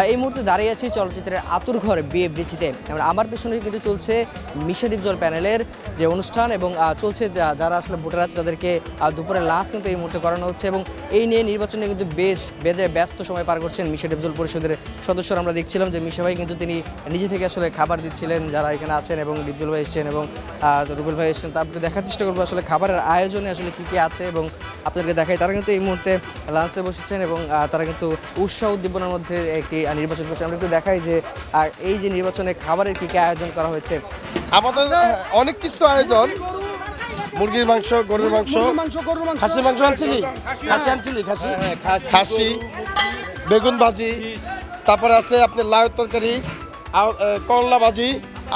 এই মুহূর্তে দাঁড়িয়ে আছি চলচ্চিত্রের আতুরঘর বিএফডিসিতে। আমার পেছনে কিন্তু চলছে মিশা ডিপজল প্যানেলের যে অনুষ্ঠান এবং চলছে যারা আসলে ভোটার আছে তাদেরকে দুপুরের লাঞ্চ কিন্তু এই মুহূর্তে করানো হচ্ছে এবং এই নিয়ে নির্বাচনে কিন্তু বেশ ব্যস্ত সময় পার করছেন মিশা ডিপজল পরিষদের সদস্যরা। আমরা দেখছিলাম যে মিশা ভাই কিন্তু তিনি নিজে থেকে আসলে খাবার দিচ্ছিলেন যারা এখানে আছেন এবং ডিপজল ভাই এসছেন এবং রুবেল ভাই এসছেন। তারপরে দেখার চেষ্টা করবো আসলে খাবারের আয়োজনে আসলে কী কী আছে এবং আপনাদেরকে দেখাই তারা কিন্তু এই মুহূর্তে লাঞ্চে বসেছেন এবং তারা কিন্তু উৎসাহ উদ্দীপনার মধ্যে একটি নির্বাচন করছে। আমরা একটু দেখাই যে আর এই যে নির্বাচনে খাবারের কী কী আয়োজন করা হয়েছে। আমাদের অনেক কিছু আয়োজন, মুরগির মাংস, গরুর মাংস, খাসির মাংস আনছিলি, খাসি, বেগুন ভাজি, তারপরে আছে আপনার লাউ তরকারি, করলা ভাজি,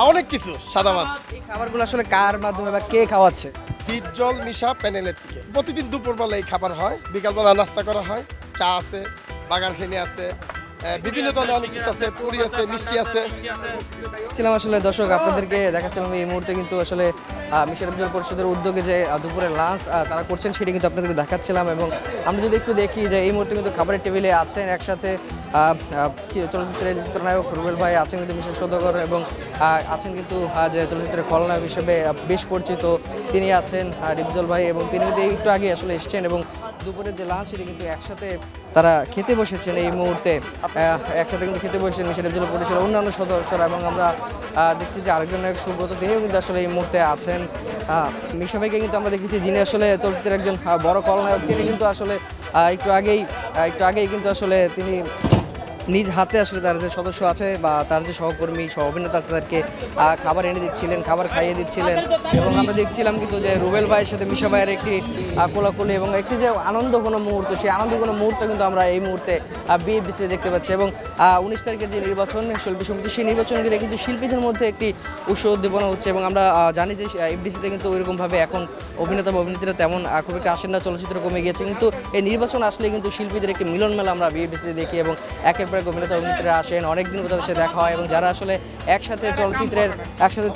অনেক কিছু সাদা ভাত। এই খাবারগুলো আসলে কার মাধ্যমে বা কে খাওয়াচ্ছে? ডিপজল মিশা প্যানেলের থেকে প্রতিদিন দুপুরবেলা এই খাবার হয়, বিকালবেলা নাস্তা করা হয়, চা আছে, বাগান খেনি আছে, বিভিন্ন ধরনের অনেক কিছু আছে, পুরি আছে, মিষ্টি আছে। ছিলাম আসলে দর্শক আপনাদেরকে দেখাচ্ছিলাম এই মুহূর্তে কিন্তু আসলে মিশা ডিপজল পরিষদের উদ্যোগে যে দুপুরের লাঞ্চ তারা করছেন সেটি কিন্তু আপনাদেরকে দেখাচ্ছিলাম এবং আমরা যদি একটু দেখি যে এই মুহূর্তে কিন্তু খাবারের টেবিলে আছেন একসাথে চলচ্চিত্রের চিত্রনায়ক রুবেল ভাই আছেন কিন্তু মিশা সওদাগর এবং আছেন কিন্তু যে চলচ্চিত্রের খলনায়ক হিসেবে বেশ পরিচিত তিনি আছেন ডিপজল ভাই এবং তিনি কিন্তু একটু আগে আসলে এসছেন এবং দুপুরের যে লাঞ্চ সেটি কিন্তু একসাথে তারা খেতে বসেছেন এই মুহূর্তে একসাথে কিন্তু খেতে বসেছেন মিশা ডিপজল পরিষদের অন্যান্য সদস্যরা এবং আমরা দেখছি যে আরেকজন নায়ক সুব্রত তিনিও কিন্তু আসলে এই মুহূর্তে আছেন। মিশা ভাইকে কিন্তু আমরা দেখেছি যিনি আসলে চলচ্চিত্রের একজন বড় খলনায়ক তিনি কিন্তু আসলে একটু আগেই কিন্তু আসলে তিনি নিজ হাতে আসলে তার যে সদস্য আছে বা তার যে সহকর্মী সহ অভিনেতা তাদেরকে খাবার এনে দিচ্ছিলেন, খাবার খাইয়ে দিচ্ছিলেন এবং আমরা দেখছিলাম কিন্তু যে রুবেল ভাইয়ের সাথে মিশা ভাইয়ের একটি কোলাকুলি এবং একটি যে আনন্দঘন মুহূর্ত সেই আনন্দঘন মুহূর্ত কিন্তু আমরা এই মুহূর্তে বিএফডিসিতে দেখতে পাচ্ছি এবং 19 তারিখের যে নির্বাচন শিল্পী সমিতি সেই নির্বাচন ঘিরে কিন্তু শিল্পীদের মধ্যে একটি উৎসাহ উদ্দীপনা হচ্ছে এবং আমরা জানি যে এফডিসিতে কিন্তু ওইরকমভাবে এখন অভিনেতা বা অভিনেত্রীরা তেমন খুব একটা আসেন না, চলচ্চিত্র কমে গিয়েছে কিন্তু এই নির্বাচন আসলে কিন্তু শিল্পীদের একটি মিলন মেলা আমরা বিএফডিসিতে দেখি এবং একের পর এক অভিনেতা অভিনেত্রীরা আসেন, অনেকদিন তাদের সাথে দেখা হয় এবং যারা আসলে একসাথে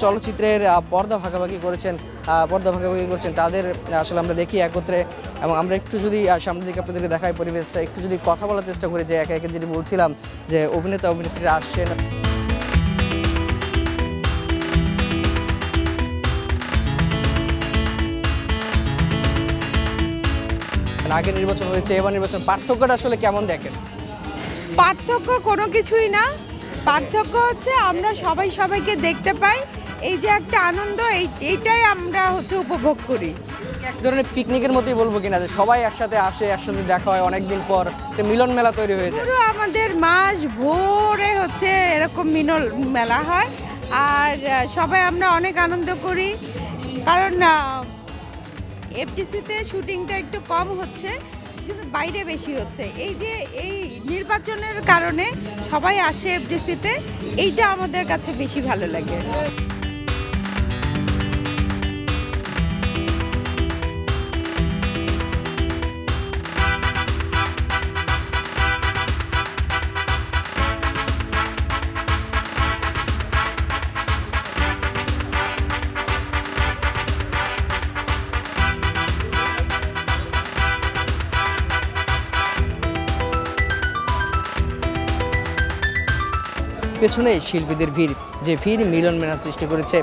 চলচ্চিত্রের পর্দা ভাগাভাগি করেছেন তাদের আসলে আমরা দেখি একত্রে এবং আমরা একটু যদি সামনের দিকে আপনাদেরকে দেখাই পরিবেশটা একটু যদি কথা বলার চেষ্টা করি যে একে একে যেটি বলছিলাম যে অভিনেতা অভিনেত্রীরা আসছেন। আগে নির্বাচন হয়েছে, এবার নির্বাচন, পার্থক্যটা আসলে কেমন দেখেন? পার্থক্য কোনো কিছুই না, পার্থক্য হচ্ছে আমরা সবাই সবাইকে দেখতে পাই, এই যে একটা আনন্দ এইটাই আমরা উপভোগ করি। এক ধরনের পিকনিকের মতোই বলবো কিনা যে সবাই একসাথে আসে, একসাথে দেখা হয়, অনেকদিন পর একটা মিলন মেলা তৈরি হয়ে যায়। পুরো আমাদের মাস ভোরে এরকম মিলন মেলা হয় আর সবাই আমরা অনেক আনন্দ করি কারণ এফডিসিতে শুটিংটা একটু কম হচ্ছে কিন্তু বাইরে বেশি হচ্ছে। এই যে এই নির্বাচনের কারণে সবাই আসে এফডিসিতে, এইটা আমাদের কাছে বেশি ভালো লাগে। পেছনে শিল্পীদের ভিড়, যে ভিড় মিলন মেলা সৃষ্টি করেছে।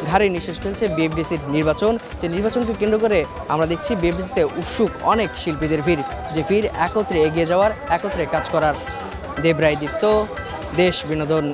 ঘাড়ে নিঃশ্বাস ফেলছে বিএফডিসির নির্বাচন, যে নির্বাচনকে কেন্দ্র করে আমরা দেখছি বিএফডিসিতে উৎসুক অনেক শিল্পীদের ভিড়, যে ভিড় একত্রে এগিয়ে যাওয়ার, একত্রে কাজ করার। দেবরায় দীপ্ত, দেশ বিনোদন।